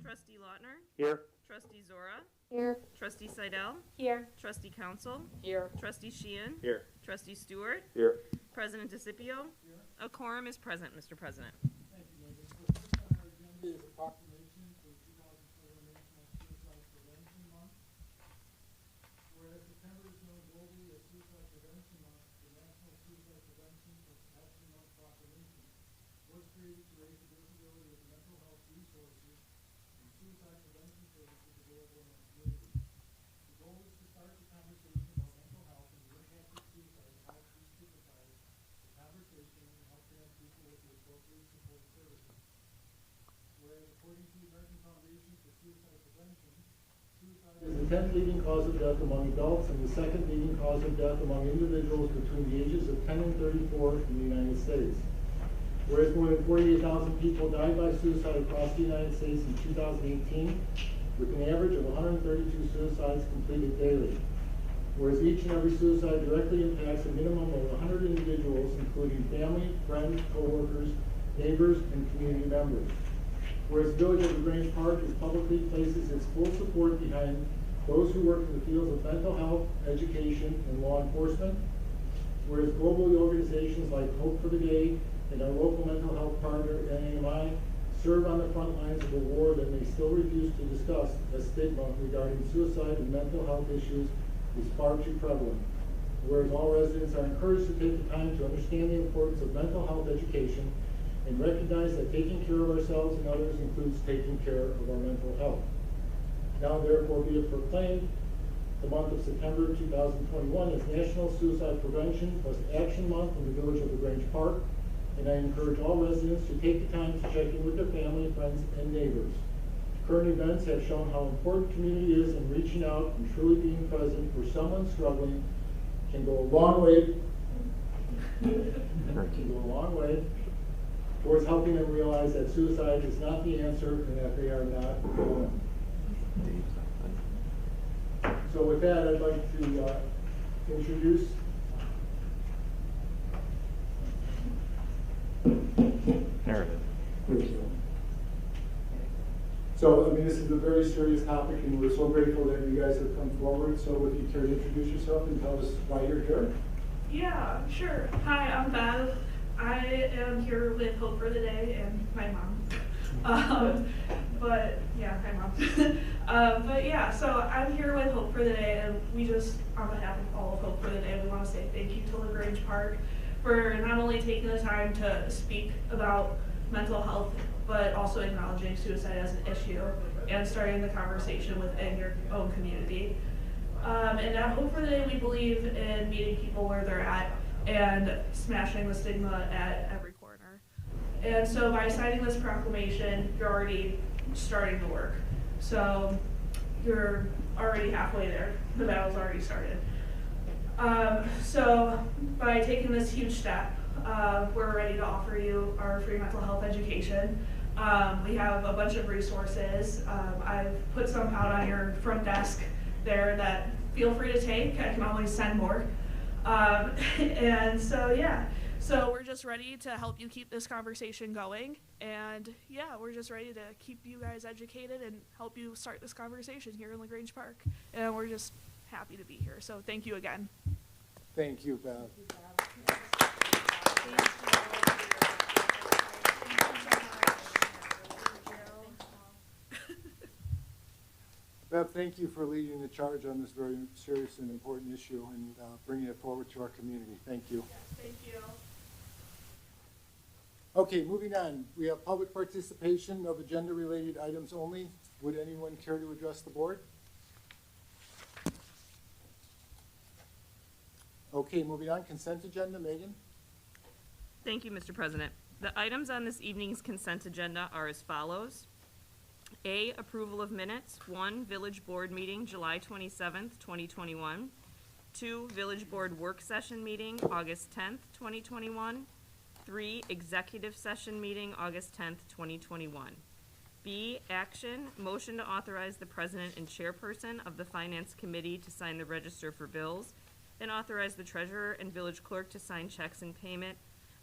Trustee Lautner. Here. Trustee Zora. Here. Trustee Seidel. Here. Trustee Council. Here. Trustee Sheehan. Here. Trustee Stewart. Here. President DeCipio. Here. A quorum is present, Mr. President. Thank you, Megan. So first on our agenda is a proclamation for 2021 National Suicide Prevention Month. Whereas September is known globally as Suicide Prevention Month, the National Suicide Prevention Action Month proclamation was created to raise the visibility of mental health resources and suicide prevention services available in our community. The goal is to start the conversation about mental health and the impact of suicide and how to destigmatize the conversation and help connect people with the appropriate support services. Whereas according to the American Foundation for Suicide Prevention, suicide is the 10th leading cause of death among adults and the second leading cause of death among individuals between the ages of 10 and 34 in the United States. Whereas more than 48,000 people died by suicide across the United States in 2018, with an average of 132 suicides completed daily. Whereas each and every suicide directly impacts a minimum of 100 individuals, including family, friends, co-workers, neighbors, and community members. Whereas the Village of Lagrange Park is publicly places its full support behind those who work in the fields of mental health, education, and law enforcement. Whereas global organizations like Hope for the Day and our local mental health partner, NAMI, serve on the front lines of a war that they still refuse to discuss, as stigma regarding suicide and mental health issues is far too prevalent. Whereas all residents are encouraged to take the time to understand the importance of mental health education and recognize that taking care of ourselves and others includes taking care of our mental health. Now therefore be it proclaimed, the month of September 2021 is National Suicide Prevention plus Action Month in the Village of Lagrange Park, and I encourage all residents to take the time to check in with their family, friends, and neighbors. Current events have shown how important community is in reaching out and truly being present for someone struggling can go a long way towards helping them realize that suicide is not the answer and that they are not alone. So with that, I'd like to introduce Narrative. So, I mean, this is a very serious topic, and we're so grateful that you guys have come forward. So, if you care to introduce yourself and tell us why you're here. Yeah, sure. Hi, I'm Bev. I am here with Hope for the Day and my mom. But yeah, hi mom. But yeah, so I'm here with Hope for the Day, and we just, on behalf of all of Hope for the Day, we want to say thank you to Lagrange Park for not only taking the time to speak about mental health, but also acknowledging suicide as an issue and starting the conversation within your own community. And at Hope for the Day, we believe in meeting people where they're at and smashing the stigma at every corner. And so by signing this proclamation, you're already starting the work. So you're already halfway there. The battle's already started. So by taking this huge step, we're ready to offer you our free mental health education. We have a bunch of resources. I've put some out on your front desk there that feel free to take. I can always send more. And so, yeah. So we're just ready to help you keep this conversation going. And yeah, we're just ready to keep you guys educated and help you start this conversation here in Lagrange Park. And we're just happy to be here. So thank you again. Thank you, Bev. Bev, thank you for leading the charge on this very serious and important issue and bringing it forward to our community. Thank you. Yes, thank you. Okay, moving on. We have public participation of agenda-related items only. Would anyone care to address the board? Okay, moving on. Consent agenda, Megan? Thank you, Mr. President. The items on this evening's consent agenda are as follows. A, approval of minutes. 1, Village Board meeting, July 27th, 2021. 2, Village Board work session meeting, August 10th, 2021. 3, executive session meeting, August 10th, 2021. B, action, motion to authorize the president and chairperson of the Finance Committee to sign the register for bills and authorize the treasurer and village clerk to sign checks in payment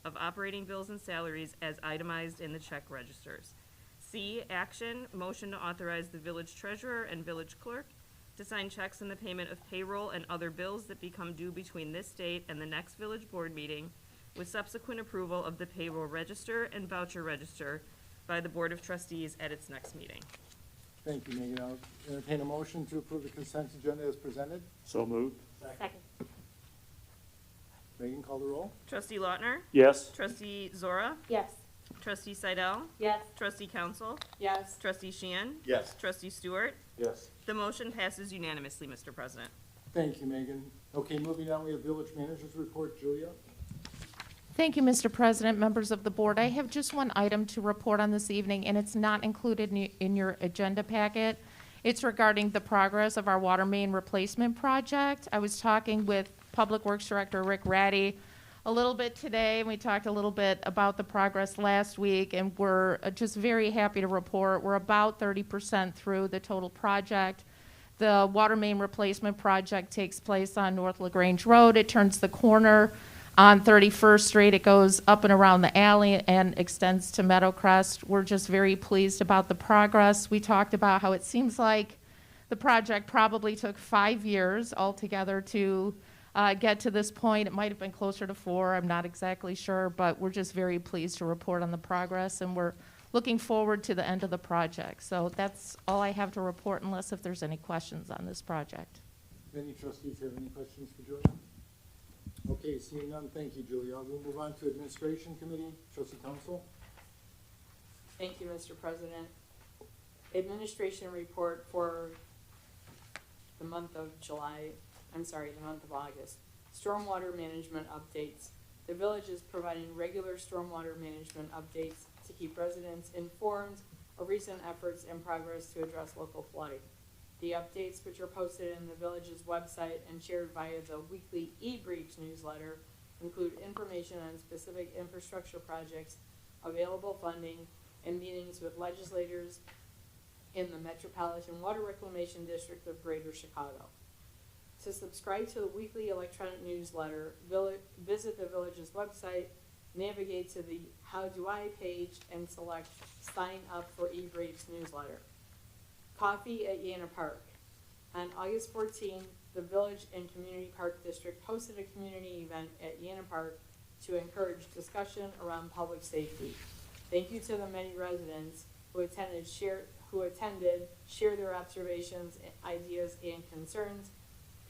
of operating bills and salaries as itemized in the check registers. C, action, motion to authorize the village treasurer and village clerk to sign checks in the payment of payroll and other bills that become due between this date and the next village board meeting, with subsequent approval of the payroll register and voucher register by the Board of Trustees at its next meeting. Thank you, Megan. I'll entertain a motion to approve the consent agenda as presented. So moved. Second. Megan, call the roll. Trustee Lautner? Yes. Trustee Zora? Yes. Trustee Seidel? Yes. Trustee Council? Yes. Trustee Sheehan? Yes. Trustee Stewart? Yes. The motion passes unanimously, Mr. President. Thank you, Megan. Okay, moving on, we have village manager's report. Julia? Thank you, Mr. President, members of the board. I have just one item to report on this evening, and it's not included in your agenda packet. It's regarding the progress of our water main replacement project. I was talking with Public Works Director Rick Ratty a little bit today, and we talked a little bit about the progress last week, and we're just very happy to report we're about 30% through the total project. The water main replacement project takes place on North Lagrange Road. It turns the corner on 31st Street. It goes up and around the alley and extends to Meadowcrest. We're just very pleased about the progress. We talked about how it seems like the project probably took 5 years altogether to get to this point. It might have been closer to 4, I'm not exactly sure, but we're just very pleased to report on the progress, and we're looking forward to the end of the project. So that's all I have to report, unless if there's any questions on this project. Any trustees have any questions for Julia? Okay, seeing none, thank you, Julia. We'll move on to administration committee. Trustee Council? Thank you, Mr. President. Administration report for the month of the month of August. Stormwater management updates. The village is providing regular stormwater management updates to keep residents informed of recent efforts and progress to address local flooding. The updates, which are posted in the village's website and shared via the weekly e-breach newsletter, include information on specific infrastructure projects, available funding, and meetings with legislators in the Metropolitan Water Reclamation District of Greater Chicago. To subscribe to the weekly electronic newsletter, visit the village's website, navigate to the How Do I page, and select Sign Up for e-breach newsletter. Coffee at Yana Park. On August 14th, the Village and Community Park District hosted a community event at Yana Park to encourage discussion around public safety. Thank you to the many residents who attended, share their observations, ideas, and concerns,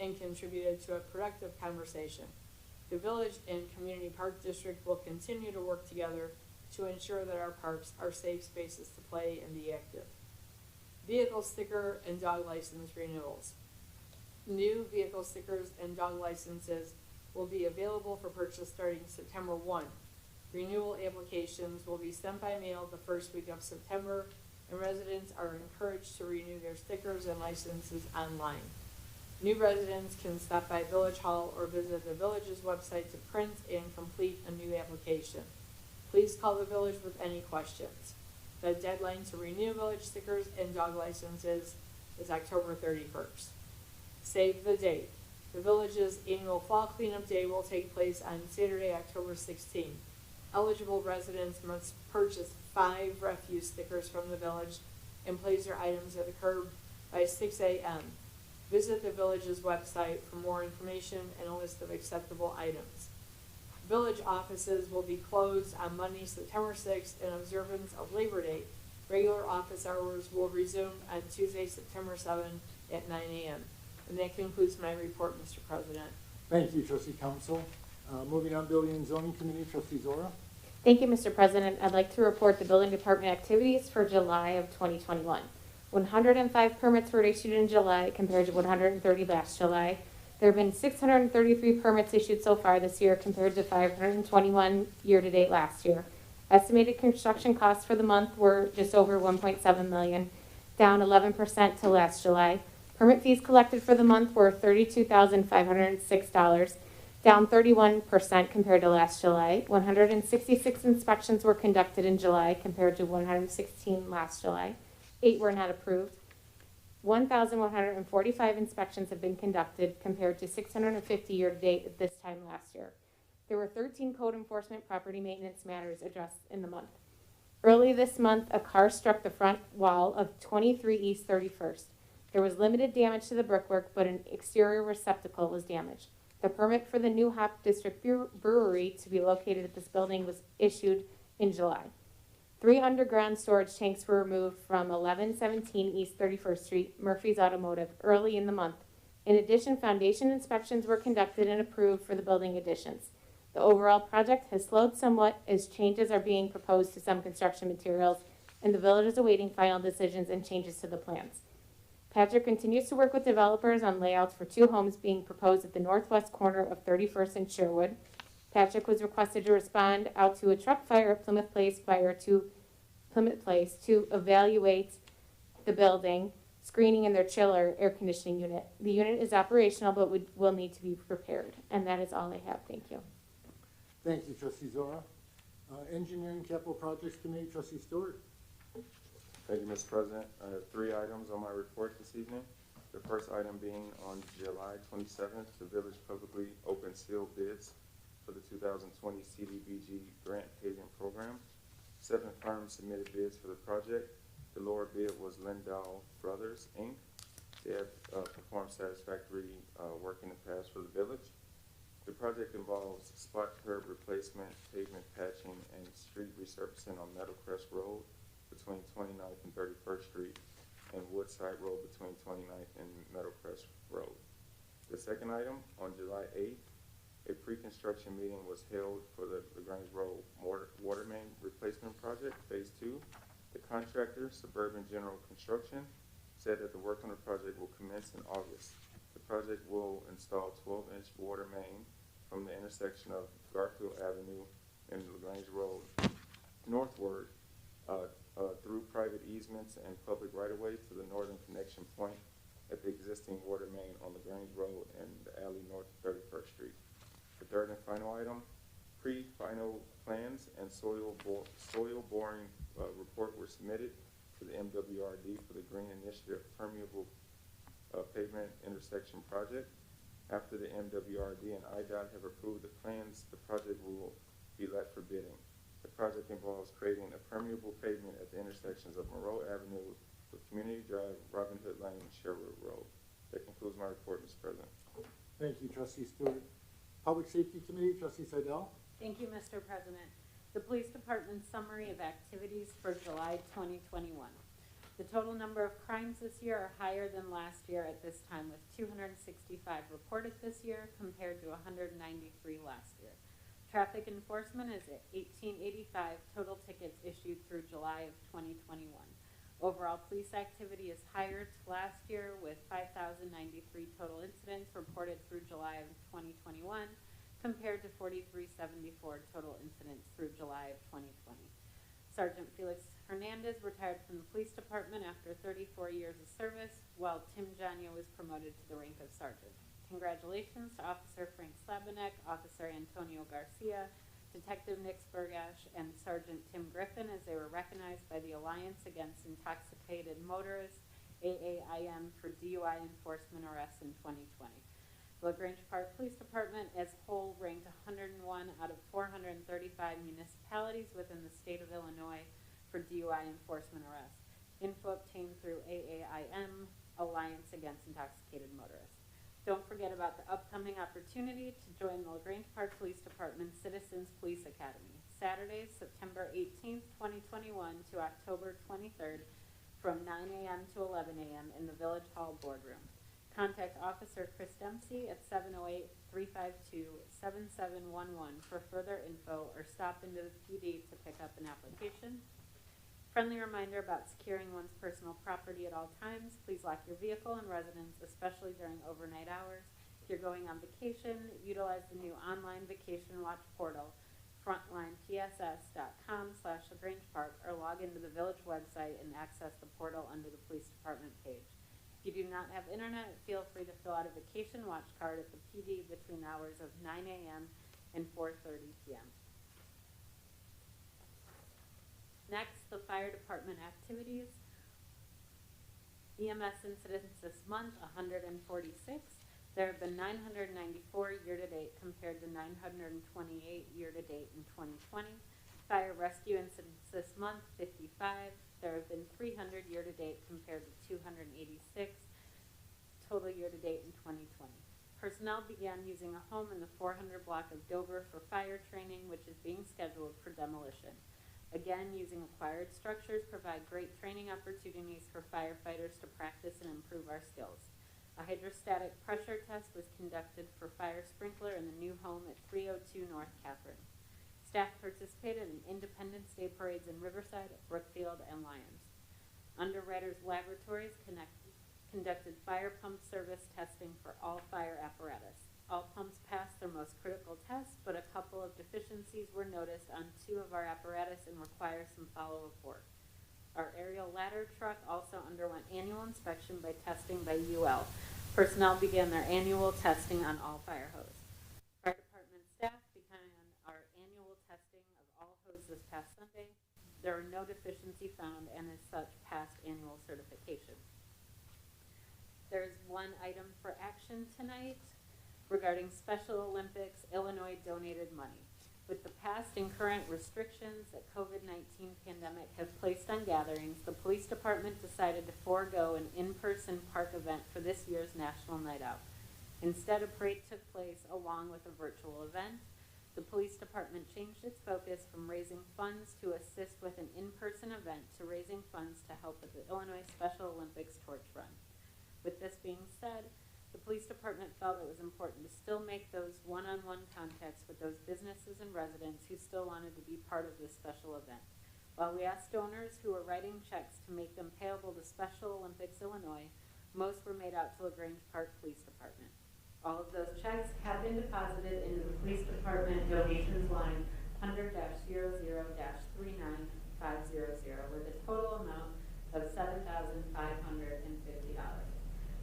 and contributed to a productive conversation. The Village and Community Park District will continue to work together to ensure that our parks are safe spaces to play and be active. Vehicle sticker and dog license renewals. New vehicle stickers and dog licenses will be available for purchase starting September 1. Renewal applications will be sent by mail the first week of September, and residents are encouraged to renew their stickers and licenses online. New residents can stop by Village Hall or visit the village's website to print and complete a new application. Please call the village with any questions. The deadline to renew village stickers and dog licenses is October 31st. Save the date. The village's annual fall cleanup day will take place on Saturday, October 16th. Eligible residents must purchase 5 refuse stickers from the village and place their items at the curb by 6 a.m. Visit the village's website for more information and a list of acceptable items. Village offices will be closed on Monday, September 6th in observance of Labor Day. Regular office hours will resume on Tuesday, September 7th at 9 a.m. And that concludes my report, Mr. President. Thank you, Trustee Council. Moving on, Building and Zoning Committee. Trustee Zora? Thank you, Mr. President. I'd like to report the building department activities for July of 2021. 105 permits were issued in July compared to 130 last July. There have been 633 permits issued so far this year compared to 521 year-to-date last year. Estimated construction costs for the month were just over $1.7 million, down 11% to last July. Permit fees collected for the month were $32,506, down 31% compared to last July. 166 inspections were conducted in July compared to 116 last July. 8 were not approved. 1,145 inspections have been conducted compared to 650 year-to-date at this time last year. There were 13 code enforcement property maintenance matters addressed in the month. Early this month, a car struck the front wall of 23 East 31st. There was limited damage to the brickwork, but an exterior receptacle was damaged. The permit for the new Hop District Brewery to be located at this building was issued in July. 3 underground storage tanks were removed from 1117 East 31st Street, Murphy's Automotive, early in the month. In addition, foundation inspections were conducted and approved for the building additions. The overall project has slowed somewhat as changes are being proposed to some construction materials, and the village is awaiting final decisions and changes to the plans. Patrick continues to work with developers on layouts for 2 homes being proposed at the northwest corner of 31st and Sherwood. Patrick was requested to respond out to a truck fire at Plymouth Place to evaluate the building, screening in their chiller air conditioning unit. The unit is operational but will need to be repaired. And that is all I have. Thank you. Thank you, Trustee Zora. Engineering Capital Projects Committee, Trustee Stewart. Thank you, Mr. President. I have 3 items on my report this evening. The first item being on July 27th, the village publicly opened sealed bids for the 2020 CDBG grant paving program. 7 firms submitted bids for the project. The lower bid was Lindahl Brothers, Inc. They have performed satisfactory work in the past for the village. The project involves spot curb replacement, pavement patching, and street resurfacing on Meadowcrest Road between 29th and 31st Street, and Woodside Road between 29th and Meadowcrest Road. The second item, on July 8th, a pre-construction meeting was held for the Lagrange Road water main replacement project, Phase 2. The contractor, Suburban General Construction, said that the work on the project will commence in August. The project will install 12-inch water main from the intersection of Garfield Avenue and Lagrange Road northward through private easements and public right-of-ways to the northern connection point at the existing water main on Lagrange Road and the alley north of 31st Street. The third and final item, pre-final plans and soil boring report were submitted to the MWRD for the Green Initiative Permeable Pavement Intersection Project. After the MWRD and IDOT have approved the plans, the project will be let for bidding. The project involves creating a permeable pavement at the intersections of Monroe Avenue with Community Drive, Robin Hood Lane, and Sherwood Road. That concludes my report, Mr. President. Thank you, Trustee Stewart. Public Safety Committee, Trustee Seidel. Thank you, Mr. President. The Police Department's summary of activities for July 2021. The total number of crimes this year are higher than last year at this time, with 265 reported this year compared to 193 last year. Traffic enforcement is at 1885 total tickets issued through July of 2021. Overall police activity is higher to last year, with 5,093 total incidents reported through July of 2021 compared to 4,374 total incidents through July of 2020. Sergeant Felix Hernandez retired from the police department after 34 years of service, while Tim Janio was promoted to the rank of sergeant. Congratulations to Officer Frank Slabanek, Officer Antonio Garcia, Detective Nick Spurgash, and Sergeant Tim Griffin as they were recognized by the Alliance Against Intoxicated Motorists, AAIM, for DUI enforcement arrests in 2020. The Lagrange Park Police Department as a whole ranked 101 out of 435 municipalities within the state of Illinois for DUI enforcement arrests. Info obtained through AAIM, Alliance Against Intoxicated Motorists. Don't forget about the upcoming opportunity to join the Lagrange Park Police Department Citizens Police Academy, Saturday, September 18th, 2021 to October 23rd from 9 a.m. to 11 a.m. in the Village Hall Boardroom. Contact Officer Chris Dempsey at 708-352-7711 for further info, or stop into the PD to pick up an application. Friendly reminder about securing one's personal property at all times. Please lock your vehicle and residence, especially during overnight hours. If you're going on vacation, utilize the new online vacation watch portal, frontlinepss.com/Lagrange Park, or log into the village website and access the portal under the police department page. If you do not have internet, feel free to fill out a vacation watch card at the PD between the hours of 9 a.m. and 4:30 p.m. Next, the fire department activities. EMS incidents this month, 146. There have been 994 year-to-date compared to 928 year-to-date in 2020. Fire rescue incidents this month, 55. There have been 300 year-to-date compared to 286 total year-to-date in 2020. Personnel began using a home in the 400 block of Dover for fire training, which is being scheduled for demolition. Again, using acquired structures provide great training opportunities for firefighters to practice and improve our skills. A hydrostatic pressure test was conducted for fire sprinkler in the new home at 302 North Catherine. Staff participated in Independence Day parades in Riverside, Brookfield, and Lyons. Underwriters Laboratories conducted fire pump service testing for all fire apparatus. All pumps passed their most critical tests, but a couple of deficiencies were noticed on 2 of our apparatus and require some follow-up work. Our aerial ladder truck also underwent annual inspection by testing by UL. Personnel began their annual testing on all fire hose. Fire department staff began our annual testing of all hose this past Sunday. There were no deficiency found and as such passed annual certification. There's one item for action tonight regarding Special Olympics. Illinois donated money. With the past and current restrictions that COVID-19 pandemic have placed on gatherings, the police department decided to forego an in-person park event for this year's National Night Out. Instead, a parade took place along with a virtual event. The police department changed its focus from raising funds to assist with an in-person event to raising funds to help with the Illinois Special Olympics torch run. With this being said, the police department felt it was important to still make those one-on-one contacts with those businesses and residents who still wanted to be part of this special event. While we asked donors who were writing checks to make them payable to Special Olympics Illinois, most were made out to Lagrange Park Police Department. All of those checks have been deposited into the police department donations line 100-00-39500 with a total amount of $7,550.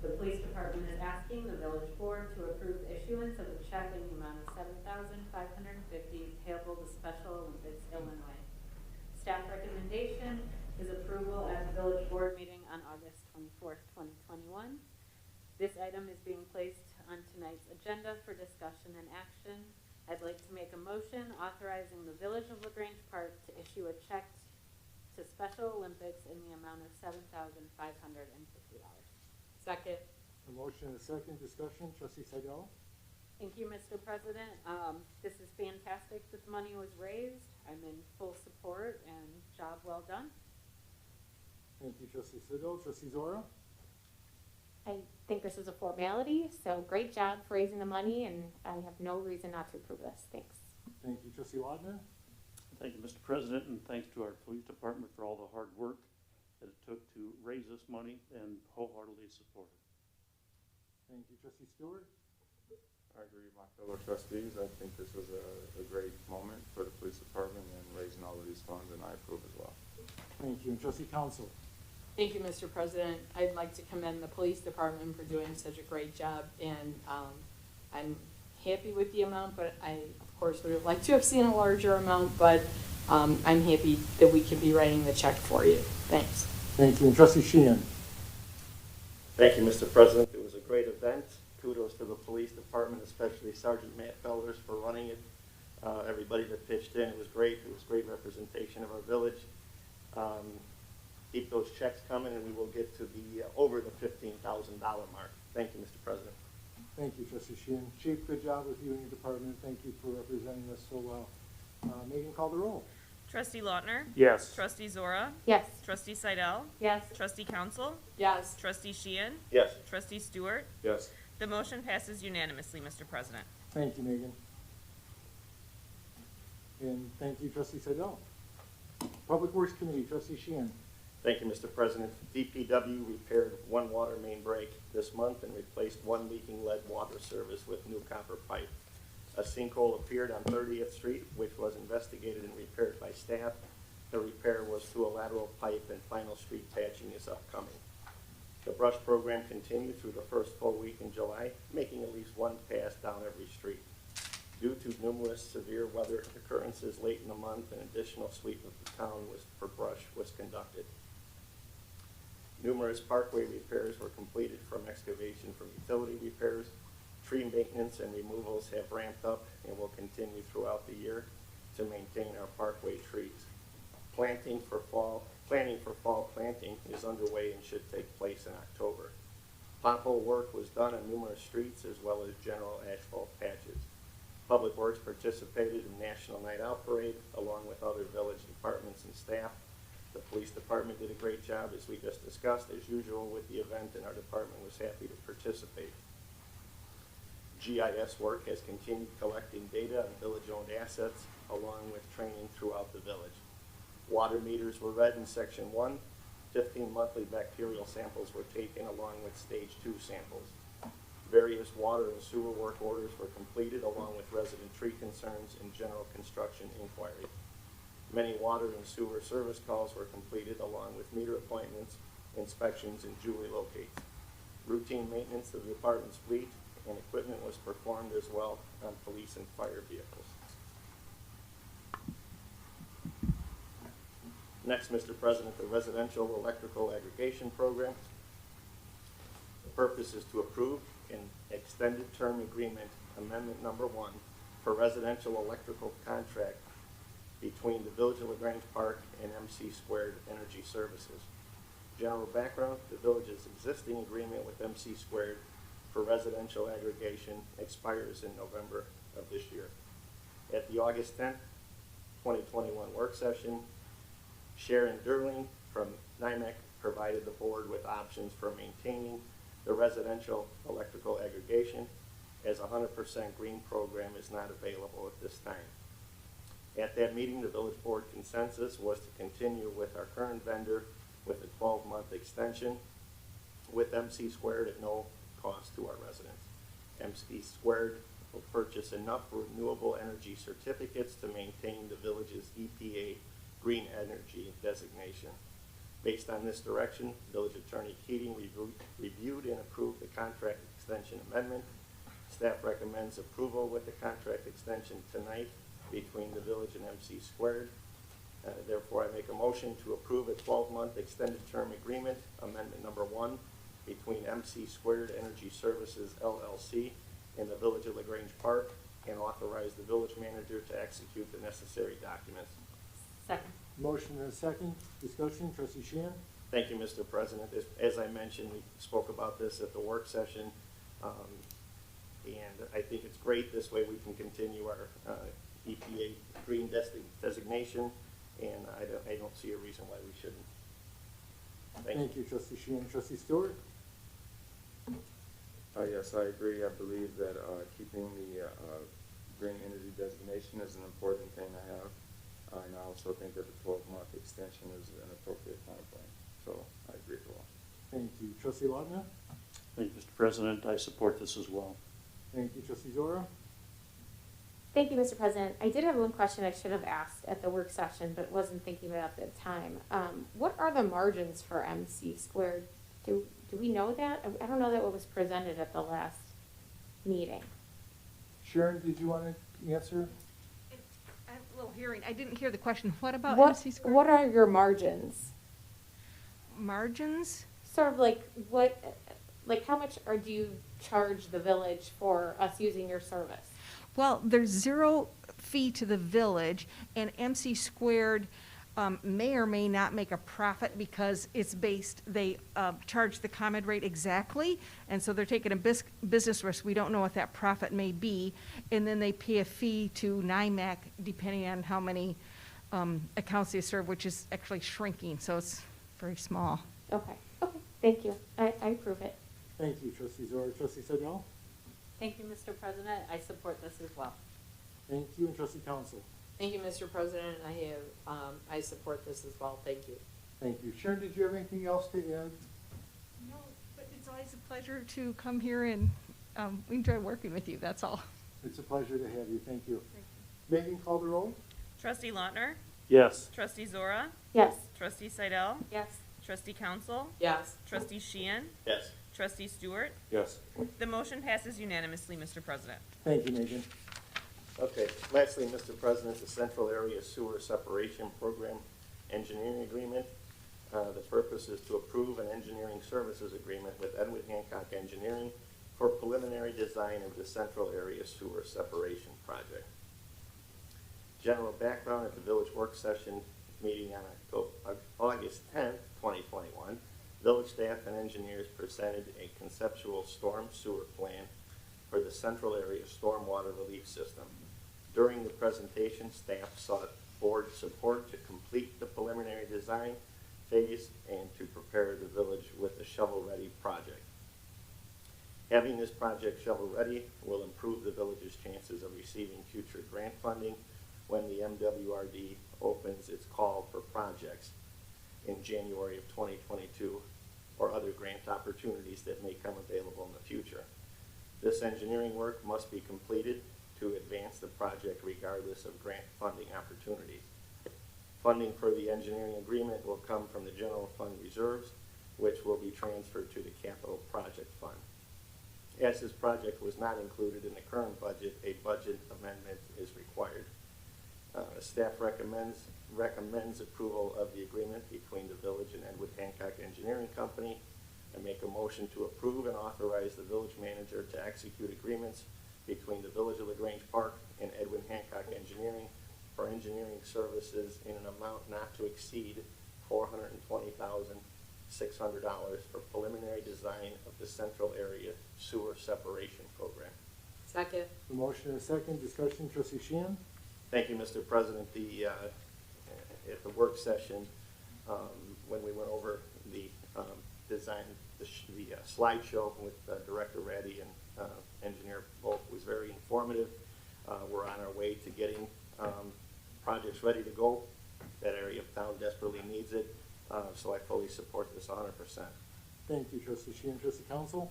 The police department is asking the village board to approve the issuance of a check in the amount of $7,550 payable to Special Olympics Illinois. Staff recommendation is approval at the village board meeting on August 24th, 2021. This item is being placed on tonight's agenda for discussion and action. I'd like to make a motion authorizing the Village of Lagrange Park to issue a check to Special Olympics in the amount of $7,550. Second. A motion and a second. Discussion. Trustee Seidel? Thank you, Mr. President. This is fantastic that the money was raised. I'm in full support and job well done. Thank you, Trustee Seidel. Trustee Zora? I think this is a formality, so great job for raising the money, and I have no reason not to approve this. Thanks. Thank you, Trustee Lautner? Thank you, Mr. President, and thanks to our police department for all the hard work that it took to raise this money and wholeheartedly support it. Thank you, Trustee Stewart? I agree with my fellow trustees. I think this was a great moment for the police department and raising all of these funds, and I approve as well. Thank you. And Trustee Council? Thank you, Mr. President. I'd like to commend the police department for doing such a great job, and I'm happy with the amount, but I, of course, would have liked to have seen a larger amount, but I'm happy that we can be writing the check for you. Thanks. Thank you. And Trustee Sheehan? Thank you, Mr. President. It was a great event. Kudos to the police department, especially Sergeant Matt Felders for running it. Everybody that pitched in, it was great. It was great representation of our village. Keep those checks coming, and we will get to the over the $15,000 mark. Thank you, Mr. President. Thank you, Trustee Sheehan. Chief, good job with you and your department. Thank you for representing us so well. Megan, call the roll. Trustee Lautner? Yes. Trustee Zora? Yes. Trustee Seidel? Yes. Trustee Council? Yes. Trustee Sheehan? Yes. Trustee Stewart? Yes. The motion passes unanimously, Mr. President. Thank you, Megan. And thank you, Trustee Seidel. Public Works Committee, Trustee Sheehan. Thank you, Mr. President. DPW repaired one water main break this month and replaced one leaking lead water service with new copper pipe. A sinkhole appeared on 30th Street, which was investigated and repaired by staff. The repair was through a lateral pipe, and final street patching is upcoming. The brush program continued through the first full week in July, making at least one pass down every street. Due to numerous severe weather occurrences late in the month, an additional sweep of the town for brush was conducted. Numerous parkway repairs were completed, from excavation from utility repairs. Tree maintenance and removals have ramped up and will continue throughout the year. to maintain our parkway trees. Planning for fall planting is underway and should take place in October. Pothole work was done on numerous streets as well as general asphalt patches. Public Works participated in National Night Out Parade along with other village departments and staff. The police department did a great job, as we just discussed, as usual with the event, and our department was happy to participate. GIS work has continued collecting data on village-owned assets along with training throughout the village. Water meters were read in Section 1. 15 monthly bacterial samples were taken along with Stage 2 samples. Various water and sewer work orders were completed along with resident tree concerns and general construction inquiry. Many water and sewer service calls were completed along with meter appointments, inspections, and Julie locates. Routine maintenance of the department's fleet and equipment was performed as well on police and fire vehicles. Next, Mr. President, the residential electrical aggregation program. The purpose is to approve an extended term agreement, amendment number 1, for residential electrical contract between the Village of Lagrange Park and MC Squared Energy Services. General background, the village's existing agreement with MC Squared for residential aggregation expires in November of this year. At the August 10th, 2021 work session, Sharon Durling from NIMAC provided the board with options for maintaining the residential electrical aggregation, as a 100% green program is not available at this time. At that meeting, the village board consensus was to continue with our current vendor with a 12-month extension with MC Squared at no cost to our residents. MC Squared will purchase enough renewable energy certificates to maintain the village's EPA green energy designation. Based on this direction, Village Attorney Keating reviewed and approved the contract extension amendment. Staff recommends approval with the contract extension tonight between the village and MC Squared. Therefore, I make a motion to approve a 12-month extended term agreement, amendment number 1, between MC Squared Energy Services LLC and the Village of Lagrange Park, and authorize the village manager to execute the necessary documents. Second. Motion and a second. Discussion, trustee Sheehan? Thank you, Mr. President. As I mentioned, we spoke about this at the work session, and I think it's great. This way we can continue our EPA green designation, and I don't see a reason why we shouldn't. Thank you, trustee Sheehan. Trustee Stewart? Yes, I agree. I believe that keeping the green energy designation is an important thing to have. And I also think that the 12-month extension is an appropriate time frame. So I agree as well. Thank you. Trustee Lautner? Thank you, Mr. President. I support this as well. Thank you, trustee Zora? Thank you, Mr. President. I did have one question I should have asked at the work session, but wasn't thinking about at the time. What are the margins for MC Squared? Do we know that? I don't know that what was presented at the last meeting. Sharon, did you want to answer? I have a little hearing. I didn't hear the question. What about What, MC Squared? what are your margins? Margins? Sort of like how much do you charge the village for us using your service? Well, there's 0 fee to the village, and MC Squared may or may not make a profit because it's based, they charge the ComEd rate exactly, and so they're taking a business risk. We don't know what that profit may be, and then they pay a fee to NIMAC depending on how many accounts they serve, which is actually shrinking, so it's very small. Okay, thank you. I approve it. Thank you, trustee Zora. Trustee Sidell? Thank you, Mr. President. I support this as well. Thank you, and trustee Council? Thank you, Mr. President. I support this as well. Thank you. Thank you. Sharon, did you have anything else to add? No, but it's always a pleasure to come here and we enjoy working with you, that's all. It's a pleasure to have you. Thank you. Megan, call the roll. Trustee Lautner? Yes. Trustee Zora? Yes. Trustee Seidel? Yes. Trustee Council? Yes. Trustee Sheehan? Yes. Trustee Stewart? Yes. The motion passes unanimously, Mr. President. Thank you, Megan. Okay, lastly, Mr. President, the Central Area Sewer Separation Program Engineering Agreement. The purpose is to approve an engineering services agreement with Edward Hancock Engineering for preliminary design of the Central Area Sewer Separation Project. General background at the village work session meeting on August 10th, 2021. Village staff and engineers presented a conceptual storm sewer plan for the central area stormwater relief system. During the presentation, staff sought board support to complete the preliminary design phase and to prepare the village with a shovel-ready project. Having this project shovel-ready will improve the village's chances of receiving future grant funding when the MWRD opens its call for projects in January of 2022 or other grant opportunities that may come available in the future. This engineering work must be completed to advance the project regardless of grant funding opportunities. Funding for the engineering agreement will come from the general fund reserves, which will be transferred to the capital project fund. As this project was not included in the current budget, a budget amendment is required. Staff recommends approval of the agreement between the village and Edward Hancock Engineering Company, and make a motion to approve and authorize the village manager to execute agreements between the Village of Lagrange Park and Edwin Hancock Engineering for engineering services in an amount not to exceed $420,600 for preliminary design of the central area sewer separation program. Second. A motion and a second, discussion, trustee Sheehan? Thank you, Mr. President. At the work session, when we went over the design, the slideshow with Director Raddy and Engineer Volk was very informative. We're on our way to getting projects ready to go. That area of town desperately needs it, so I fully support this 100%. Thank you, trustee Sheehan. Trustee Council?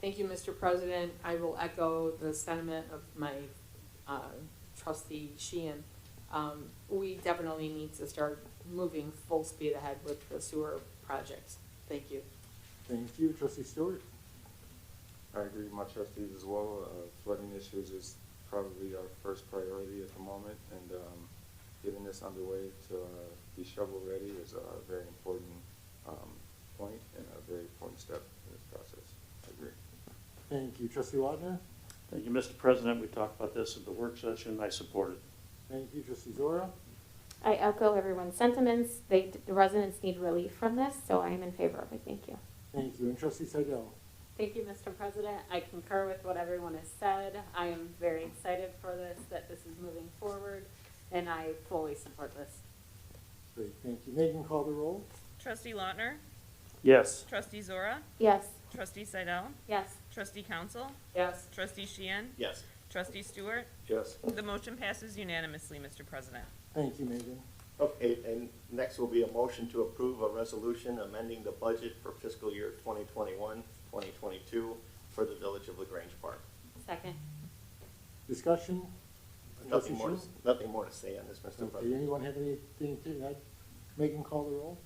Thank you, Mr. President. I will echo the sentiment of my trustee Sheehan. We definitely need to start moving full speed ahead with the sewer projects. Thank you. Thank you, trustee Stewart? I agree with my trustees as well. Flooding issues is probably our first priority at the moment, and getting this underway to be shovel-ready is a very important point and a very important step in this process. I agree. Thank you, trustee Wagner? Thank you, Mr. President. We talked about this at the work session. I support it. Thank you, trustee Zora? I echo everyone's sentiments. The residents need relief from this, so I am in favor of it. Thank you. Thank you, and trustee Seidel? Thank you, Mr. President. I concur with what everyone has said. I am very excited for this, that this is moving forward, and I fully support this. Great, thank you. Megan, call the roll. Trustee Lautner, Yes. trustee Zora, Yes. trustee Seidel, Yes. trustee Council, Yes. trustee Sheehan, Yes. trustee Stewart. Yes. The motion passes unanimously, Mr. President. Thank you, Megan. Okay, and next will be a motion to approve a resolution amending the budget for fiscal year 2021-2022 for the Village of Lagrange Park. Second. Discussion? Trustee Nothing more to say on this, Mr. Okay, President. anyone have anything to add? Megan, call the roll.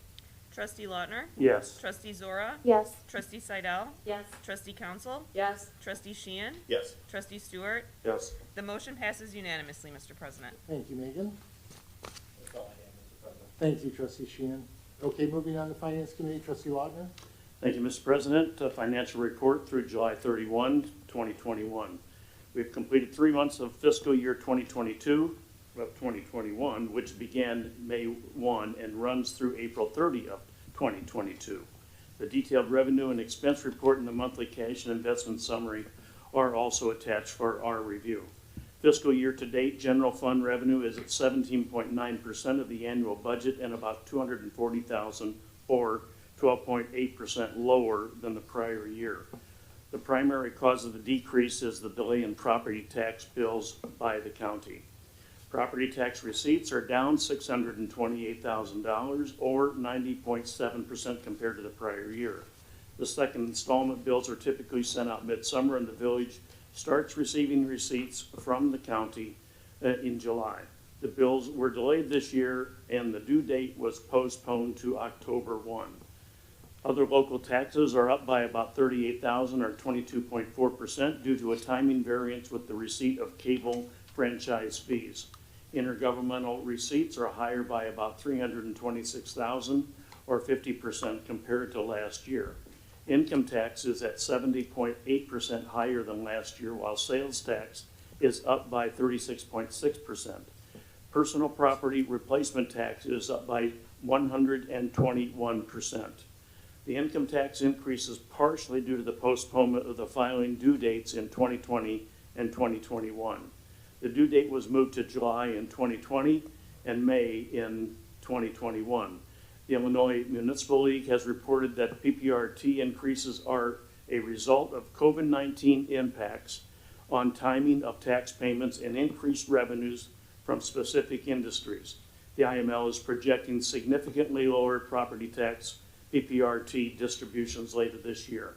Trustee Lautner, Yes. trustee Zora, Yes. trustee Seidel, Yes. trustee Council, Yes. trustee Sheehan, Yes. trustee Stewart. Yes. The motion passes unanimously, Mr. President. Thank you, Megan. That's all I have, Mr. President. Thank you, trustee Sheehan. Okay, moving on to finance committee, trustee Wagner? Thank you, Mr. President. Financial report through July 31, 2021. We've completed 3 months of fiscal year 2021, which began May 1 and runs through April 30 of 2022. The detailed revenue and expense report and the monthly cash and investment summary are also attached for our review. Fiscal year to date, general fund revenue is at 17.9% of the annual budget and about $240,000 or 12.8% lower than the prior year. The primary cause of the decrease is the delay in property tax bills by the county. Property tax receipts are down $628,000 or 90.7% compared to the prior year. The second installment bills are typically sent out midsummer, and the village starts receiving receipts from the county in July. The bills were delayed this year, and the due date was postponed to October 1. Other local taxes are up by about $38,000 or 22.4% due to a timing variance with the receipt of cable franchise fees. Intergovernmental receipts are higher by about $326,000 or 50% compared to last year. Income tax is at 70.8% higher than last year, while sales tax is up by 36.6%. Personal property replacement tax is up by 121%. The income tax increase is partially due to the postponement of the filing due dates in 2020 and 2021. The due date was moved to July in 2020 and May in 2021. The Illinois Municipal League has reported that PPRT increases are a result of COVID-19 impacts on timing of tax payments and increased revenues from specific industries. The IML is projecting significantly lower property tax PPRT distributions later this year.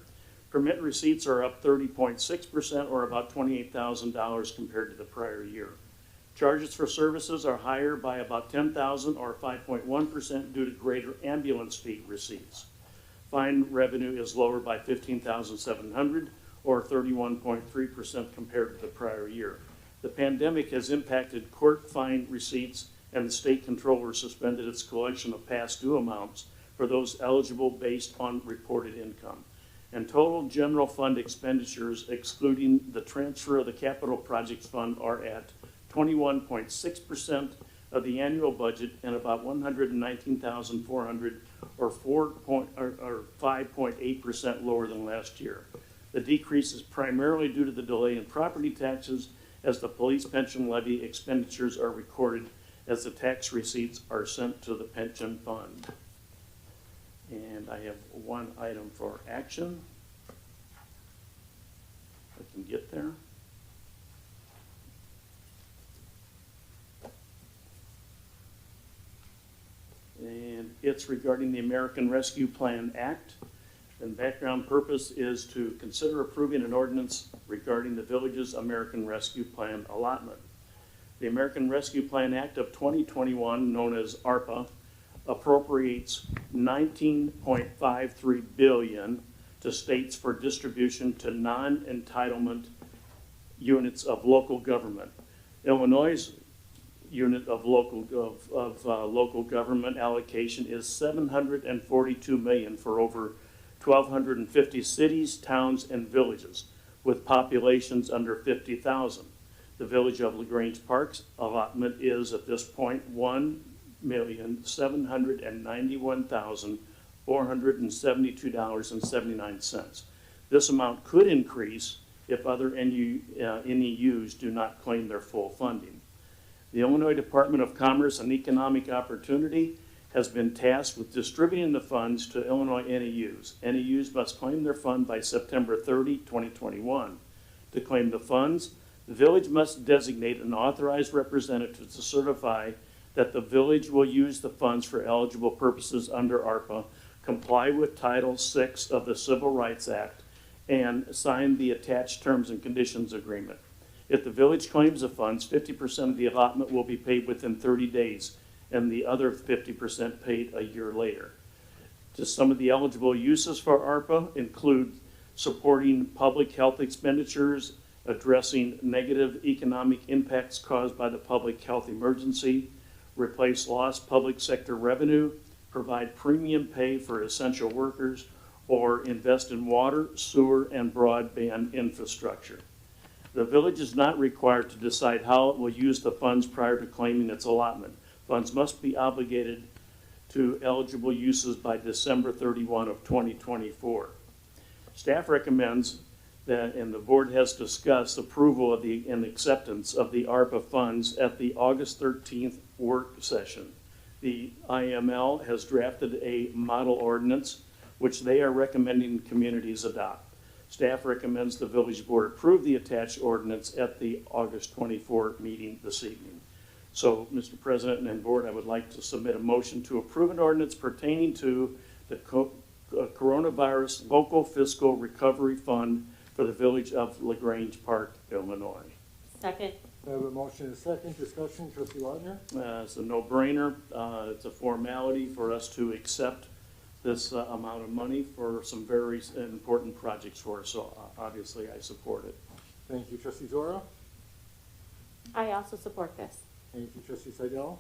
Permit receipts are up 30.6% or about $28,000 compared to the prior year. Charges for services are higher by about $10,000 or 5.1% due to greater ambulance fee receipts. Fine revenue is lower by $15,700 or 31.3% compared to the prior year. The pandemic has impacted court fine receipts, and the state controller suspended its collection of past due amounts for those eligible based on reported income. And total general fund expenditures, excluding the transfer of the capital projects fund, are at 21.6% of the annual budget and about $119,400 or 5.8% lower than last year. The decrease is primarily due to the delay in property taxes, as the police pension levy expenditures are recorded as the tax receipts are sent to the pension fund. And I have one item for action. I can get there. And it's regarding the American Rescue Plan Act. And background purpose is to consider approving an ordinance regarding the village's American Rescue Plan allotment. The American Rescue Plan Act of 2021, known as ARPA, appropriates $19.53 billion to states for distribution to non-entitlement units of local government. Illinois' unit of local government allocation is $742 million for over 1,250 cities, towns, and villages with populations under 50,000. The Village of Lagrange Park's allotment is at this point $1,791,472.79. This amount could increase if other NEUs do not claim their full funding. The Illinois Department of Commerce and Economic Opportunity has been tasked with distributing the funds to Illinois NEUs. NEUs must claim their fund by September 30, 2021. To claim the funds, the village must designate an authorized representative to certify that the village will use the funds for eligible purposes under ARPA, comply with Title VI of the Civil Rights Act, and sign the attached terms and conditions agreement. If the village claims the funds, 50% of the allotment will be paid within 30 days, and the other 50% paid a year later. Just some of the eligible uses for ARPA include supporting public health expenditures, addressing negative economic impacts caused by the public health emergency, replace lost public sector revenue, provide premium pay for essential workers, or invest in water, sewer, and broadband infrastructure. The village is not required to decide how it will use the funds prior to claiming its allotment. Funds must be obligated to eligible uses by December 31 of 2024. Staff recommends that, and the board has discussed approval of and acceptance of the ARPA funds at the August 13th work session. The IML has drafted a model ordinance which they are recommending communities adopt. Staff recommends the village board approve the attached ordinance at the August 24 meeting this evening. So, Mr. President and board, I would like to submit a motion to approve an ordinance pertaining to the Coronavirus Local Fiscal Recovery Fund for the Village of Lagrange Park, Illinois. Second. I have a motion and a second. Discussion, trustee Wagner? It's a no-brainer. It's a formality for us to accept this amount of money for some very important projects for us. So obviously I support it. Thank you, trustee Zora. I also support this. Thank you, trustee Seidel.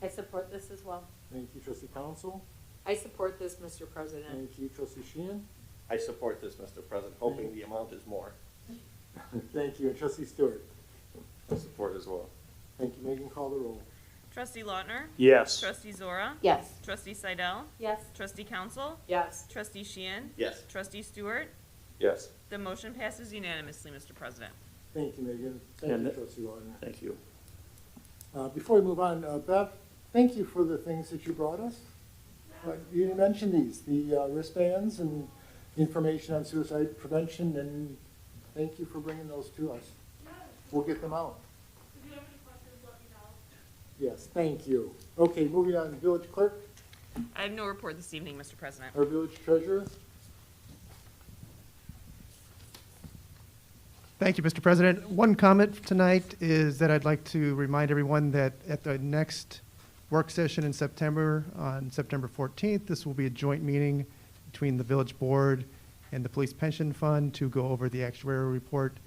I support this as well. Thank you, trustee Council. I support this, Mr. President. Thank you, trustee Sheehan. I support this, Mr. President, hoping the amount is more. Thank you, and trustee Stewart. I support as well. Thank you, Megan. Call the roll. Trustee Lautner? Yes. Trustee Zora? Yes. Trustee Seidel? Yes. Trustee Council? Yes. Trustee Sheehan? Yes. Trustee Stewart? Yes. The motion passes unanimously, Mr. President. Thank you, Megan. Thank And you, the- Trustee Lautner. Thank you. Before we move on, Bev, thank you for the things that you brought us. You mentioned these, the wristbands and information on suicide prevention, and thank you for bringing those to us. We'll get them out. If you have any questions, let me know. Yes, thank you. Okay, moving on, village clerk, I have no report this evening, Mr. President. our village treasurer. Thank you, Mr. President. One comment tonight is that I'd like to remind everyone that at the next work session in September, on September 14th, this will be a joint meeting between the village board and the police pension fund to go over the actuarial report.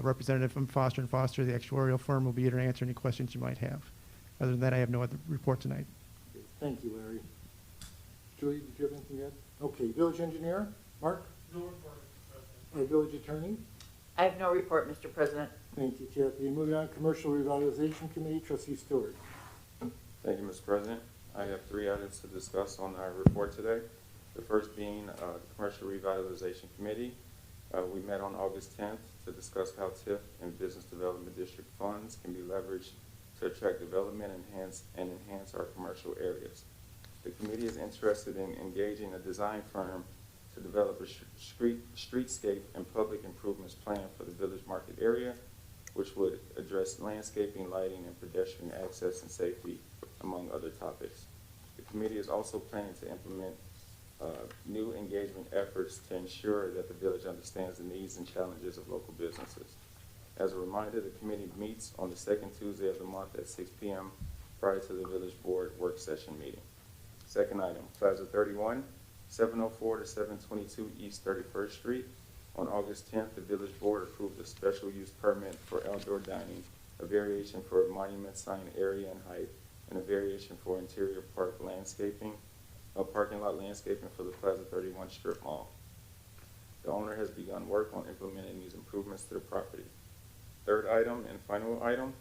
Representative from Foster & Foster, the actuarial firm, will be here to answer any questions you might have. Other than that, I have no other report tonight. Thank you, Larry. Julie, did you have anything to add? Okay, village engineer, Mark, No report, Mr. President. our village attorney. I have no report, Mr. President. Thank you, Kathy. Moving on, commercial revitalization committee, trustee Stewart. Thank you, Mr. President. I have 3 items to discuss on our report today. The first being the Commercial Revitalization Committee. We met on August 10th to discuss how TIF and Business Development District funds can be leveraged to attract development and enhance our commercial areas. The committee is interested in engaging a design firm to develop a streetscape and public improvements plan for the village market area, which would address landscaping, lighting, and pedestrian access and safety, among other topics. The committee is also planning to implement new engagement efforts to ensure that the village understands the needs and challenges of local businesses. As a reminder, the committee meets on the second Tuesday of the month at 6 p.m. prior to the village board work session meeting. Second item, Plaza 31, 704 to 722 East 31st Street. On August 10th, the village board approved a special use permit for outdoor dining, a variation for monument sign area and height, and a variation for interior parking lot landscaping for the Plaza 31 strip mall. The owner has begun work on implementing these improvements to the property. Third item and final item,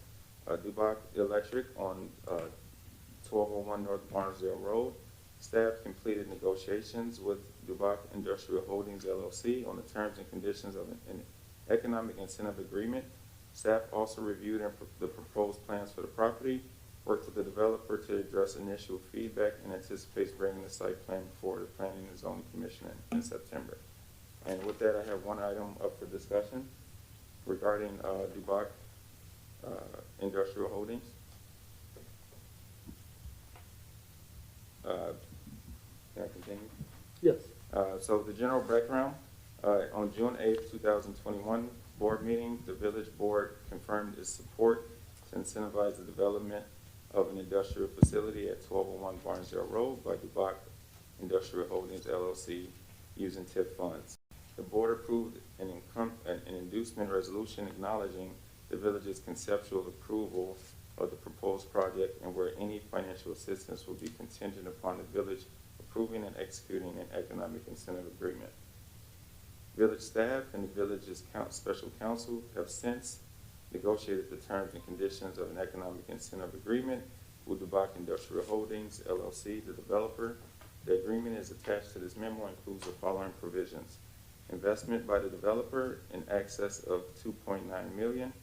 Dubac Electric on 1201 North Barnesdale Road. Staff completed negotiations with Dubac Industrial Holdings LLC on the terms and conditions of an economic incentive agreement. Staff also reviewed the proposed plans for the property, worked with the developer to address initial feedback, and anticipates bringing the site plan before the Planning and Zoning Commission in September. And with that, I have one item up for discussion regarding Dubac Industrial Holdings. Can I continue? Yes. So the general background, on June 8th, 2021 board meeting, the village board confirmed its support to incentivize the development of an industrial facility at 1201 Barnesdale Road by Dubac Industrial Holdings LLC using TIF funds. The board approved an inducement resolution acknowledging the village's conceptual approval of the proposed project and where any financial assistance will be contingent upon the village approving and executing an economic incentive agreement. Village staff and the village's special counsel have since negotiated the terms and conditions of an economic incentive agreement with Dubac Industrial Holdings LLC, the developer. The agreement is attached to this memo and includes the following provisions: investment by the developer in excess of $2.9 million,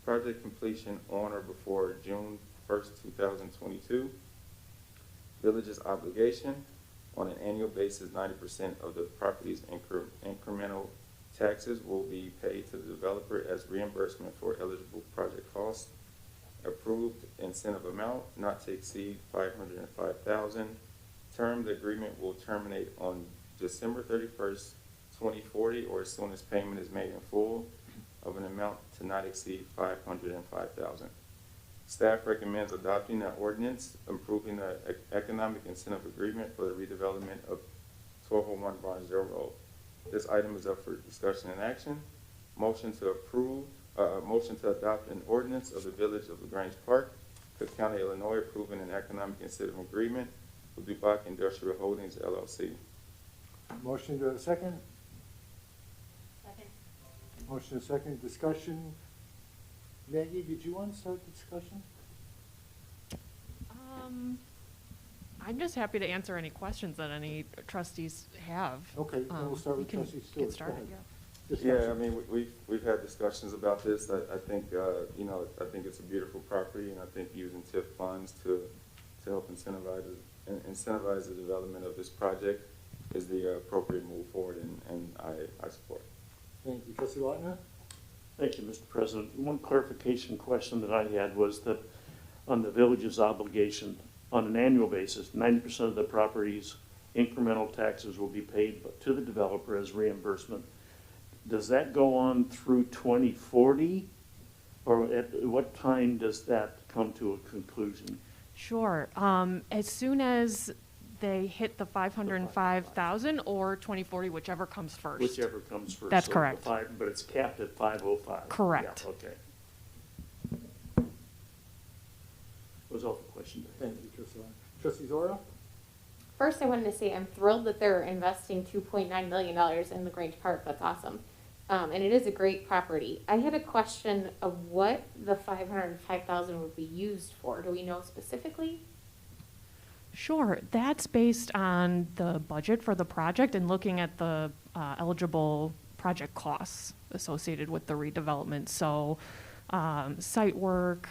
project completion on or before June 1st, 2022. Village's obligation on an annual basis, 90% of the property's incremental taxes will be paid to the developer as reimbursement for eligible project costs. Approved incentive amount not to exceed $505,000. Term, the agreement will terminate on December 31st, 2040, or as soon as payment is made in full of an amount to not exceed $505,000. Staff recommends adopting an ordinance approving the economic incentive agreement for the redevelopment of 1201 Barnesdale Road. This item is up for discussion and action. Motion to adopt an ordinance of the Village of Lagrange Park, Cook County, Illinois, approving an economic incentive agreement with Dubac Industrial Holdings LLC. Motion, do I have a second? Second. Motion is second, discussion. Maggie, did you want to start the discussion? I'm just happy to answer any questions that any trustees have. Okay, then we'll start We with can trustee Stewart. get Go started, ahead. yeah. Discussion. Yeah, I mean, we've had discussions about this. I think, you know, I think it's a beautiful property, and I think using TIF funds to help incentivize the development of this project is the appropriate move forward, and I support it. Thank you. Trustee Lautner? Thank you, Mr. President. One clarification question that I had was that on the village's obligation, on an annual basis, 90% of the property's incremental taxes will be paid to the developer as reimbursement. Does that go on through 2040? Or at what time does that come to a conclusion? Sure. As soon as they hit the 505,000 or 2040, whichever comes first. Whichever comes first. That's So correct. but it's capped at 505. Correct. Yeah, okay. Was all the questions. Thank you, Trustee Lautner. Trustee Zora? First, I wanted to say I'm thrilled that they're investing $2.9 million in Lagrange Park. That's awesome. And it is a great property. I had a question of what the $505,000 would be used for. Do we know specifically? Sure. That's based on the budget for the project and looking at the eligible project costs associated with the redevelopment. So site work,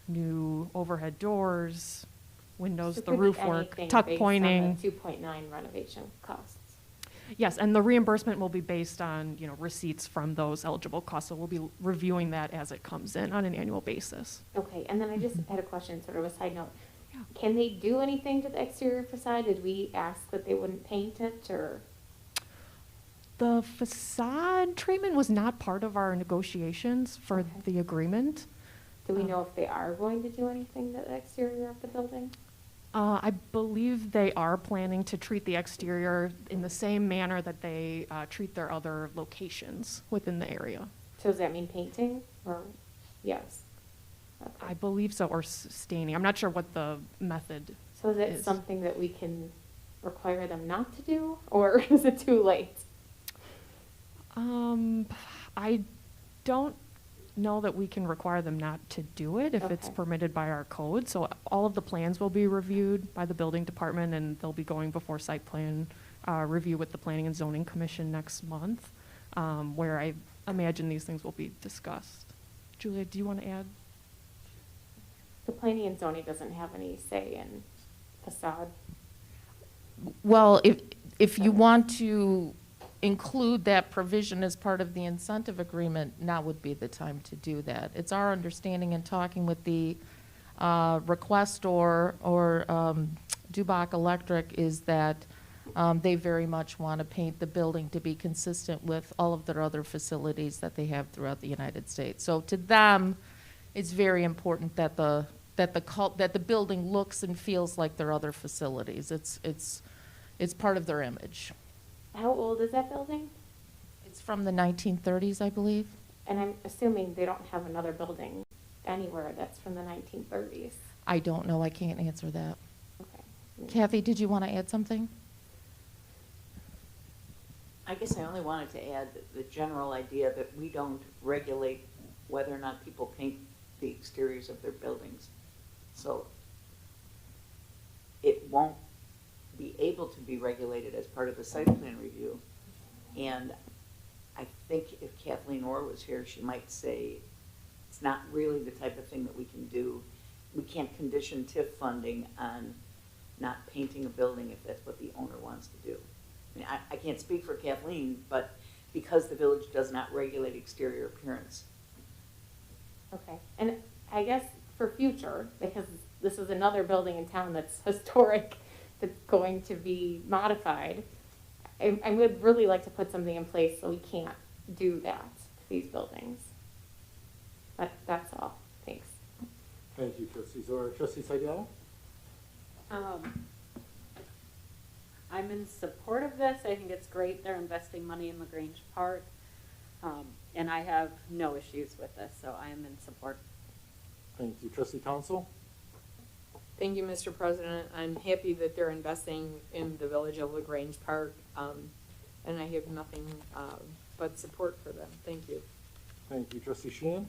new overhead doors, windows, So it the could be roof work, anything tuck based on pointing. the 2.9 renovation costs. Yes, and the reimbursement will be based on, receipts from those eligible costs. So we'll be reviewing that as it comes in on an annual basis. Okay, and then I just had a question, sort of a side note. Yeah. Can they do anything to the exterior facade? Did we ask that they wouldn't paint it, or? The facade treatment was not part of our negotiations for Okay. the agreement. Do we know if they are going to do anything to the exterior of the building? I believe they are planning to treat the exterior in the same manner that they treat their other locations within the area. So does that mean painting, or, yes? Okay. I believe so, or staining. I'm not sure what the method So is it is. something that we can require them not to do, or is it too late? I don't know that we can require them not to do it if it's Okay. permitted by our code. So all of the plans will be reviewed by the building department, and they'll be going before site plan review with the Planning and Zoning Commission next month, where I imagine these things will be discussed. Julia, do you want to add? The planning and zoning doesn't have any say in facade. Well, if you want to include that provision as part of the incentive agreement, now would be the time to do that. It's our understanding in talking with the requestor or Dubach Electric is that they very much want to paint the building to be consistent with all of their other facilities that they have throughout the United States. So to them, it's very important that the building looks and feels like their other facilities. It's part of their image. How old is that building? It's from the 1930s, I believe. And I'm assuming they don't have another building anywhere that's from the 1930s. I don't know. I can't answer that. Okay. Kathy, did you want to add something? I guess I only wanted to add the general idea that we don't regulate whether or not people paint the exteriors of their buildings. So it won't be able to be regulated as part of the site plan review. And I think if Kathleen Orr was here, she might say it's not really the type of thing that we can do. We can't condition TIF funding on not painting a building if that's what the owner wants to do. I mean, I can't speak for Kathleen, but because the village does not regulate exterior appearance. Okay, and I guess for future, because this is another building in town that's historic, that's going to be modified, I would really like to put something in place so we can't do that to these buildings. But that's all, thanks. Thank you, Trustee Zora. Trustee Seidel? I'm in support of this. I think it's great they're investing money in Lagrange Park. And I have no issues with this, so I am in support. Thank you. Trustee Council? Thank you, Mr. President. I'm happy that they're investing in the village of Lagrange Park, and I have nothing but support for them. Thank you. Thank you. Trustee Sheehan?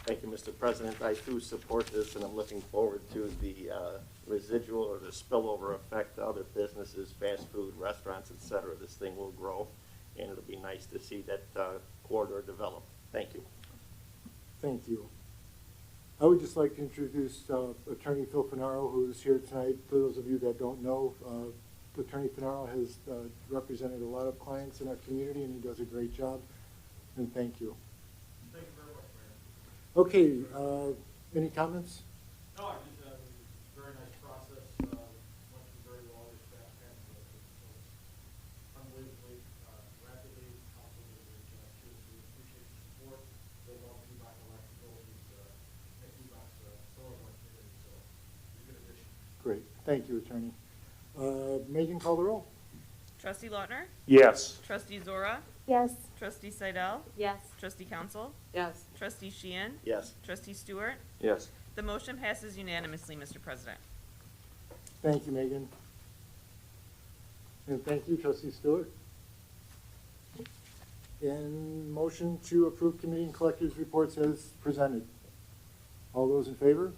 Thank you, Mr. President. I too support this, and I'm looking forward to the residual or the spillover effect to other businesses, fast food, restaurants, et cetera. This thing will grow, and it'll be nice to see that corridor develop. Thank you. Thank you. I would just like to introduce Attorney Phil Finaro, who is here tonight. For those of you that don't know, Attorney Finaro has represented a lot of clients in our community, and he does a great job. And thank you. Thank you very much, Mayor. Okay, any comments? No, I just, it was a very nice process, went through very well, the staff had, unbelievably, rapidly, also did a great job too, so we appreciate the support, they've all feedback electrical, and feedback, solar in our community, so it's a good addition. Great, thank you, Attorney. Megan, call the roll. Trustee Lautner? Yes. Trustee Zora? Yes. Trustee Seidel? Yes. Trustee Council? Yes. Trustee Sheehan? Yes. Trustee Stewart? Yes. The motion passes unanimously, Mr. President. Thank you, Megan. And thank you, Trustee Stewart. And motion to approve committee and collectors reports as presented. All those in favor?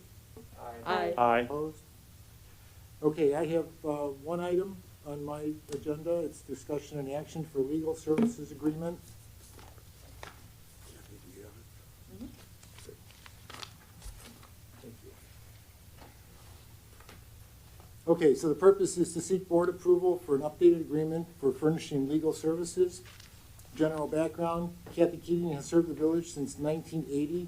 Aye. Aye. Opposed? Okay, I have one item on my agenda. It's discussion and action for legal services agreement. Kathy, do you have it? Good. Thank you. Okay, so the purpose is to seek board approval for an updated agreement for furnishing legal services. General background, Kathy Keating has served the village since 1980,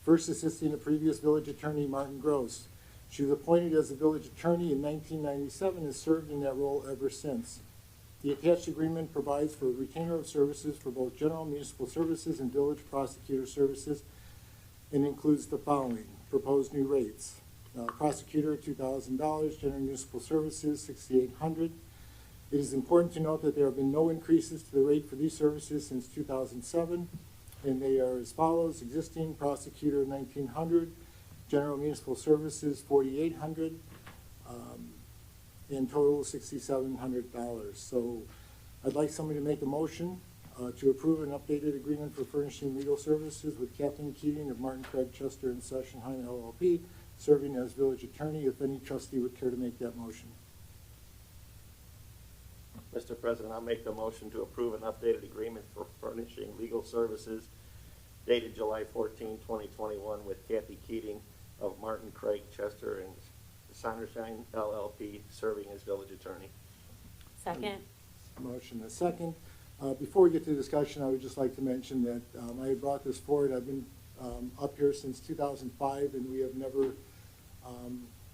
first assisting the previous village attorney, Martin Gross. She was appointed as the village attorney in 1997 and has served in that role ever since. The attached agreement provides for a retainer of services for both general municipal services and village prosecutor services and includes the following: proposed new rates. Prosecutor, $2,000, general municipal services, $6,800. It is important to note that there have been no increases to the rate for these services since 2007, and they are as follows: existing prosecutor, $1,900, general municipal services, $4,800, in total $6,700. So I'd like somebody to make a motion to approve an updated agreement for furnishing legal services with Kathleen Keating of Martin, Craig, Chester, and Session Hine LLP, serving as village attorney. If any trustee would care to make that motion. Mr. President, I'll make the motion to approve an updated agreement for furnishing legal services dated July 14, 2021 with Kathy Keating of Martin, Craig, Chester, and Sondershine LLP, serving as village attorney. Second. Motion and a second. Before we get to the discussion, I would just like to mention that I brought this forward. I've been up here since 2005, and we have never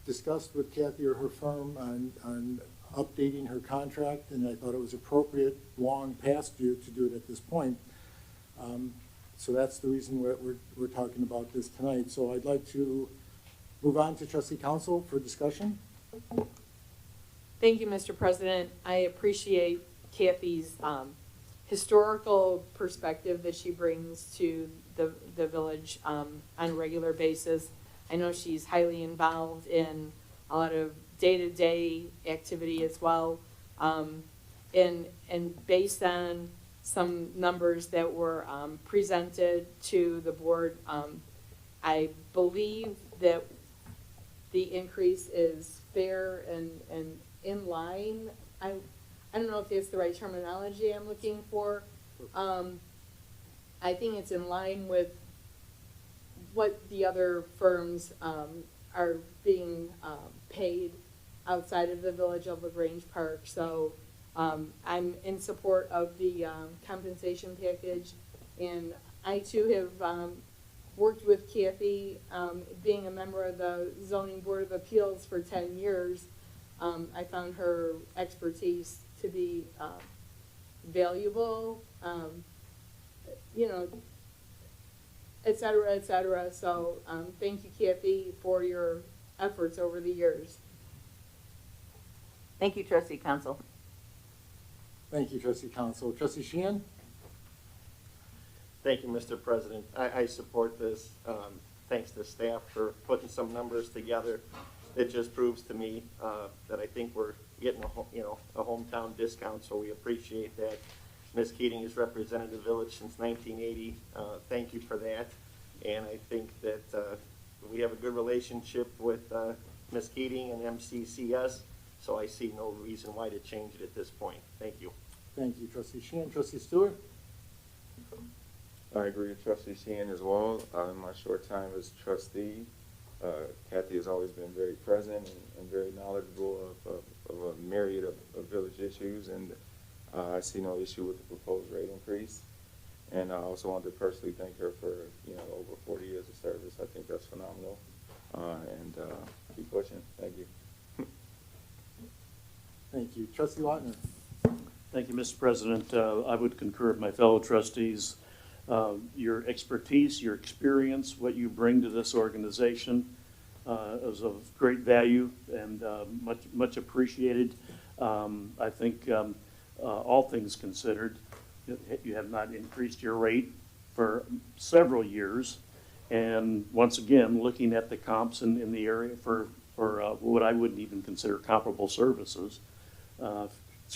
discussed with Kathy or her firm on updating her contract, and I thought it was appropriate, long past due, to do it at this point. So that's the reason we're talking about this tonight. So I'd like to move on to trustee council for discussion. Thank you, Mr. President. I appreciate Kathy's historical perspective that she brings to the village on a regular basis. I know she's highly involved in a lot of day-to-day activity as well. And based on some numbers that were presented to the board, I believe that the increase is fair and in line. I don't know if that's the right terminology I'm looking for. I think it's in line with what the other firms are being paid outside of the village of Lagrange Park. So I'm in support of the compensation package, and I too have worked with Kathy, being a member of the Zoning Board of Appeals for 10 years. I found her expertise to be valuable, you know, et cetera, et cetera. So thank you, Kathy, for your efforts over the years. Thank you, trustee council. Thank you, trustee council. Trustee Sheehan? Thank you, Mr. President. I support this. Thanks to staff for putting some numbers together. It just proves to me that I think we're getting a hometown discount, so we appreciate that. Ms. Keating has represented the village since 1980. Thank you for that. And I think that we have a good relationship with Ms. Keating and MCCS, so I see no reason why to change it at this point. Thank you. Thank you, trustee Sheehan. Trustee Stewart? I agree with trustee Sheehan as well. In my short time as trustee, Kathy has always been very present and very knowledgeable of a myriad of village issues, and I see no issue with the proposed rate increase. And I also want to personally thank her for, over 40 years of service. I think that's phenomenal. And keep pushing. Thank you. Thank you. Trustee Lautner? Thank you, Mr. President. I would concur with my fellow trustees. Your expertise, your experience, what you bring to this organization is of great value and much appreciated. I think all things considered, you have not increased your rate for several years. And once again, looking at the comps in the area for what I wouldn't even consider comparable services,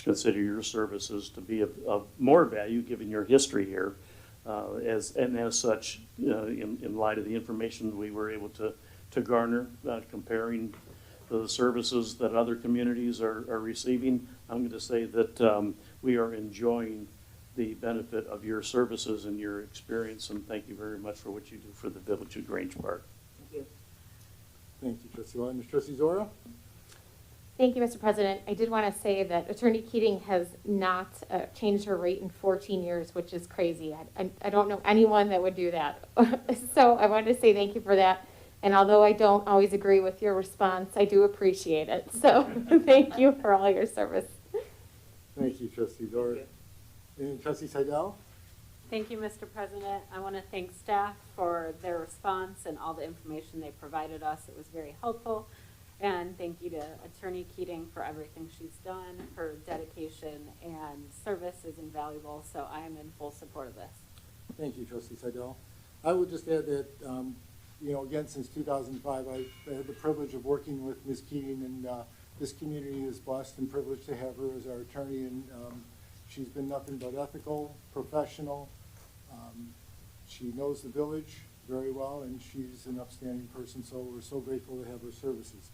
consider your services to be of more value given your history here. As such, in light of the information we were able to garner, comparing the services that other communities are receiving, I'm going to say that we are enjoying the benefit of your services and your experience, and thank you very much for what you do for the village of Grange Park. Thank you. Thank you, trustee Lautner. Trustee Zora? Thank you, Mr. President. I did want to say that Attorney Keating has not changed her rate in 14 years, which is crazy. I don't know anyone that would do that. So I wanted to say thank you for that. And although I don't always agree with your response, I do appreciate it. So thank you for all your service. Thank you, trustee Zora. And trustee Seidel? Thank you, Mr. President. I want to thank staff for their response and all the information they provided us. It was very helpful. And thank you to Attorney Keating for everything she's done. Her dedication and service is invaluable, so I am in full support of this. Thank you, trustee Seidel. I would just add that, again, since 2005, I had the privilege of working with Ms. Keating, and this community is blessed and privileged to have her as our attorney, and she's been nothing but ethical, professional. She knows the village very well, and she's an upstanding person, so we're so grateful to have her services.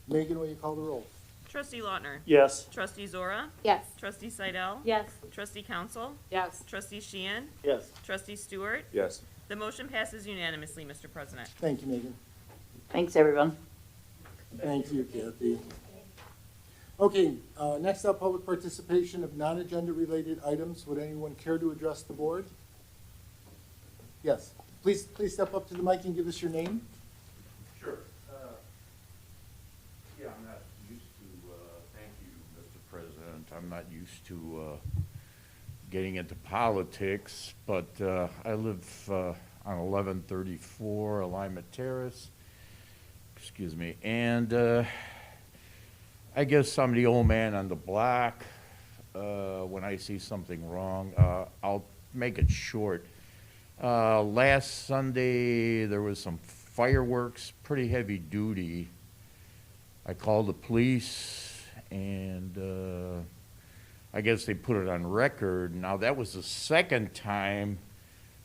Megan, will you call the roll? Trustee Lautner. Yes. Trustee Zora. Yes. Trustee Seidel. Yes. Trustee Council. Yes. Trustee Sheehan. Yes. Trustee Stewart. Yes. The motion passes unanimously, Mr. President. Thank you, Megan. Thanks, everyone. Thank you, Kathy. Okay, next up, public participation of non-agenda related items. Would anyone care to address the board? Yes. Please step up to the mic and give us your name. Sure. Yeah, I'm not used to, thank you, Mr. President. I'm not used to getting into politics, but I live on 1134 Alignment Terrace. Excuse me. And I guess I'm the old man on the block. When I see something wrong, I'll make it short. Last Sunday, there was some fireworks, pretty heavy duty. I called the police, and I guess they put it on record. Now, that was the second time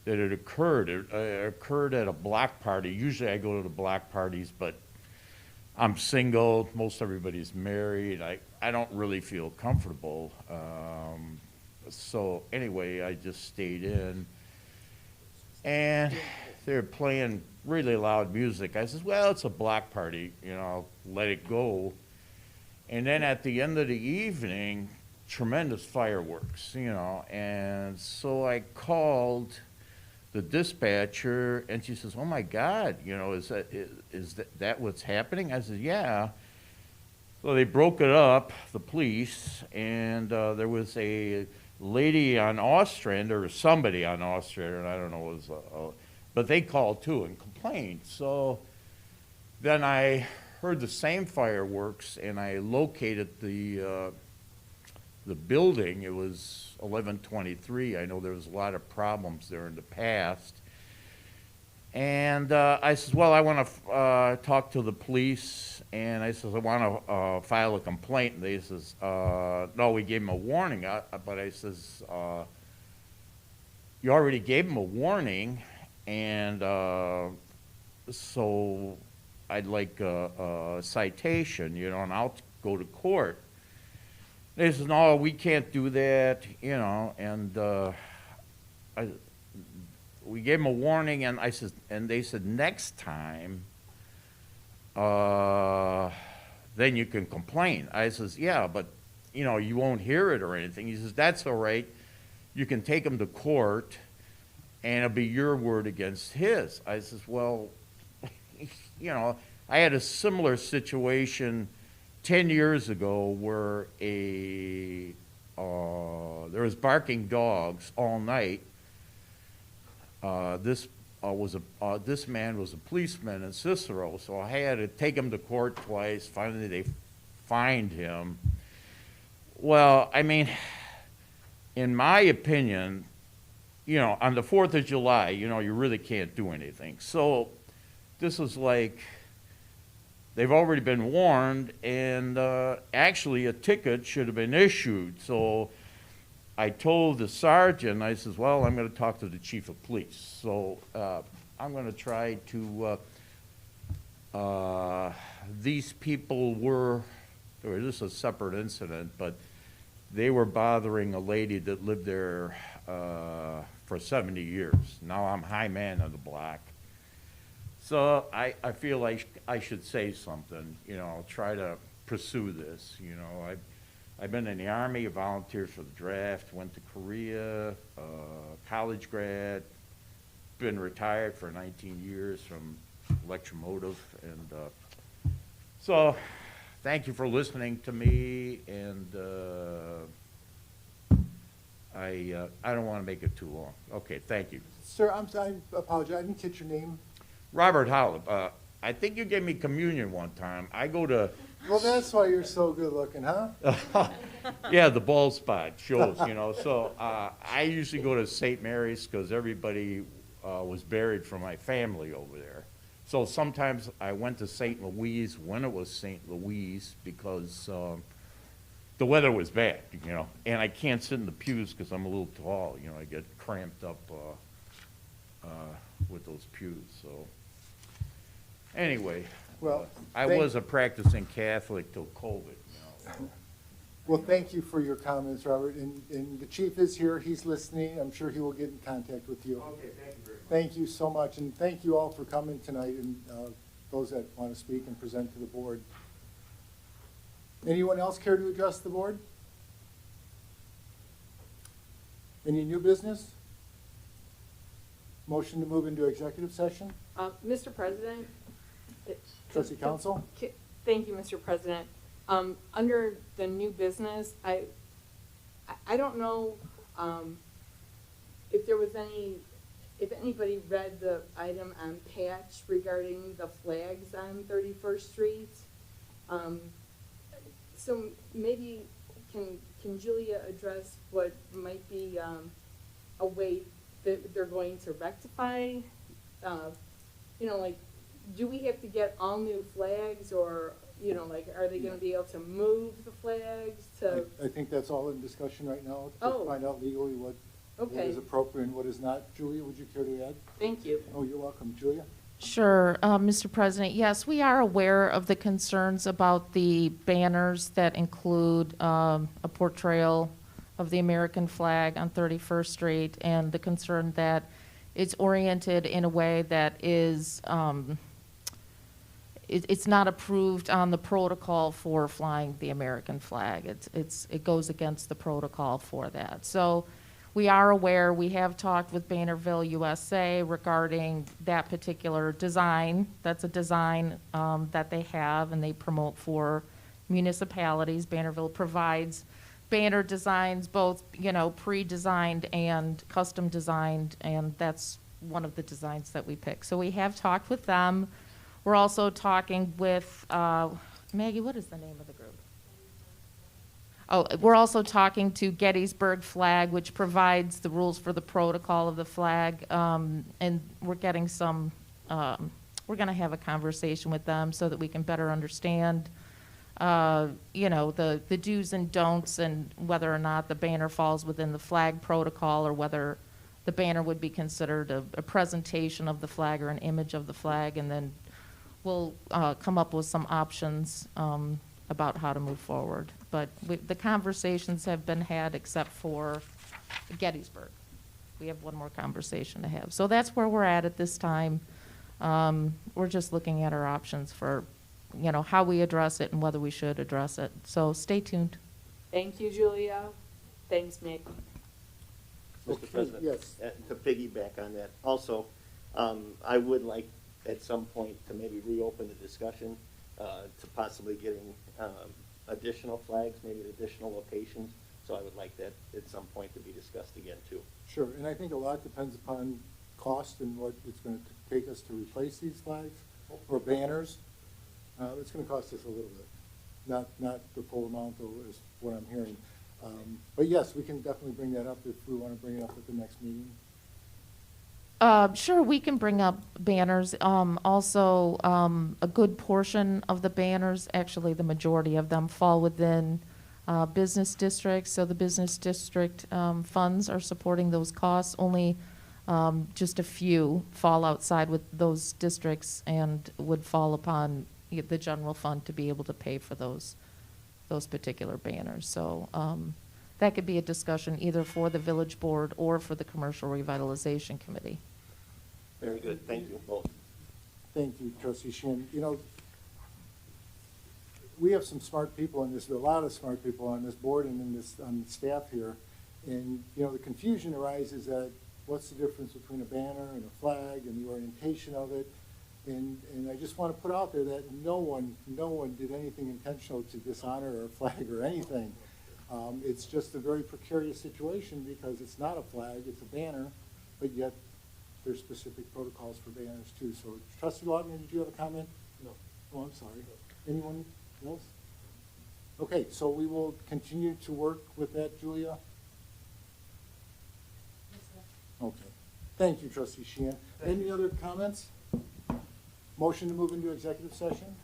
that it occurred. It occurred at a block party. Usually I go to the block parties, but I'm single. Most everybody's married. I don't really feel comfortable. So anyway, I just stayed in. And they were playing really loud music. I says, well, it's a block party, I'll let it go. And then at the end of the evening, tremendous fireworks, and so I called the dispatcher, and she says, oh my God, is that what's happening? I said, yeah. So they broke it up, the police, and there was a lady on Ostrand, or somebody on Ostrand, I don't know, it was but they called too and complained. So then I heard the same fireworks, and I located the building. It was 1123. I know there was a lot of problems there in the past. And I said, well, I want to talk to the police. And I said, I want to file a complaint. And they says, no, we gave them a warning. But I says, you already gave them a warning. And so I'd like a citation, you know, and I'll go to court. They said, no, we can't do that, you know, and we gave them a warning, and I said, and they said, next time, then you can complain. I says, yeah, but, you know, you won't hear it or anything. He says, that's all right. You can take them to court, and it'll be your word against his. I says, well, you know, I had a similar situation 10 years ago where there was barking dogs all night. This man was a policeman in Cicero, so I had to take him to court twice. Finally, they fined him. Well, I mean, in my opinion, you know, on the 4th of July, you know, you really can't do anything. So this is like, they've already been warned, and actually a ticket should have been issued. So I told the sergeant, I says, well, I'm going to talk to the chief of police. So I'm going to try to, these people were, this is a separate incident, but they were bothering a lady that lived there for 70 years. Now I'm high man on the block. So I feel like I should say something, you know, try to pursue this. You know, I've been in the Army, volunteered for the draft, went to Korea, college grad, been retired for 19 years from electromotive. And so thank you for listening to me, and I don't want to make it too long. Okay, thank you. Sir, I apologize, I didn't catch your name. Robert Hollip, I think you gave me communion one time. I go to... Well, that's why you're so good looking, huh? Yeah, the bald spot shows, you know. So I usually go to St. Mary's because everybody was buried from my family over there. So sometimes I went to St. Louis when it was St. Louis because the weather was bad, you know. And I can't sit in the pews because I'm a little tall. You know, I get cramped up with those pews, so... Anyway, Well, I was a practicing Catholic till COVID, you know. Well, thank you for your comments, Robert, and the chief is here, he's listening, I'm sure he will get in contact with you. Okay, thank you very much. Thank you so much, and thank you all for coming tonight, and those that want to speak and present to the board. Anyone else care to address the board? Any new business? Motion to move into executive session? Mr. President? Trustee Council? Thank you, Mr. President. Under the new business, I don't know if there was if anybody read the item on Patch regarding the flags on 31st Street. So maybe can Julia address what might be a way that they're going to rectify? You know, like, do we have to get all new flags, or, you know, like, are they gonna be able to move the flags to? I think that's all in discussion right now, to Oh. find out legally what Okay. is appropriate and what is not. Julia, would you care to add? Thank you. Oh, you're welcome. Julia? Sure, Mr. President. Yes, we are aware of the concerns about the banners that include a portrayal of the American flag on 31st Street, and the concern that it's oriented in a way that is, it's not approved on the protocol for flying the American flag. It goes against the protocol for that. So we are aware, we have talked with Bannerville USA regarding that particular design. That's a design that they have and they promote for municipalities. Bannerville provides banner designs, both, you know, pre-designed and custom designed, and that's one of the designs that we pick. So we have talked with them. We're also talking with, Maggie, what is the name of the group? Oh, we're also talking to Gettysburg Flag, which provides the rules for the protocol of the flag, and we're getting some, we're gonna have a conversation with them so that we can better understand, you know, the do's and don'ts, and whether or not the banner falls within the flag protocol, or whether the banner would be considered a presentation of the flag or an image of the flag, and then we'll come up with some options about how to move forward. But the conversations have been had except for Gettysburg. We have one more conversation to have. So that's where we're at this time. We're just looking at our options for, how we address it and whether we should address it. So stay tuned. Thank you, Julia. Thanks, Mick. Mr. President? Yes. To piggyback on that, also, I would like at some point to maybe reopen the discussion to possibly getting additional flags, maybe at additional locations. So I would like that at some point to be discussed again too. Sure, and I think a lot depends upon cost and what it's going to take us to replace these flags or banners. It's going to cost us a little bit, not the full amount though is what I'm hearing. But yes, we can definitely bring that up if we want to bring it up at the next meeting. Sure, we can bring up banners. Also, a good portion of the banners, actually the majority of them, fall within business districts. So the business district funds are supporting those costs. Only just a few fall outside with those districts and would fall upon the general fund to be able to pay for those particular banners. So that could be a discussion either for the village board or for the commercial revitalization committee. Very good, thank you both. Thank you, Trustee Sheehan. We have some smart people on this, a lot of smart people on this board and on the staff here. And, the confusion arises that what's the difference between a banner and a flag and the orientation of it? And I just want to put out there that no one did anything intentional to dishonor our flag or anything. It's just a very precarious situation because it's not a flag, it's a banner, but yet there's specific protocols for banners too. So Trustee Lagrange, did you have a comment? No. Oh, I'm sorry. Anyone else? Okay, so we will continue to work with that, Julia? Okay. Thank you, Trustee Sheehan. Any other comments? Motion to move into executive session?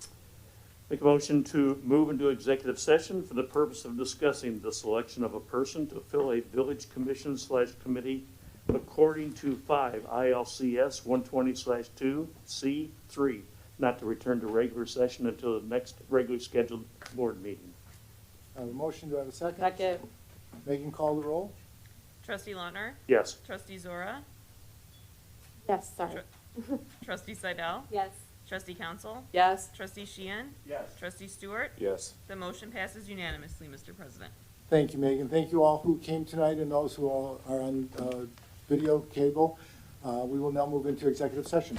Make a motion to move into executive session for the purpose of discussing the selection of a person to fill a village commission/committee according to 5 ILCS 120/2 C3, not to return to regular session until the next regularly scheduled board meeting. I have a motion. Do I have a second? Second. Megan, call the roll. Trustee Lautner? Yes. Trustee Zora? Yes, sorry. Trustee Seidel? Yes. Trustee Council? Yes. Trustee Sheehan? Yes. Trustee Stewart? Yes. The motion passes unanimously, Mr. President. Thank you, Megan. Thank you all who came tonight and those who all are on video cable. We will now move into executive session.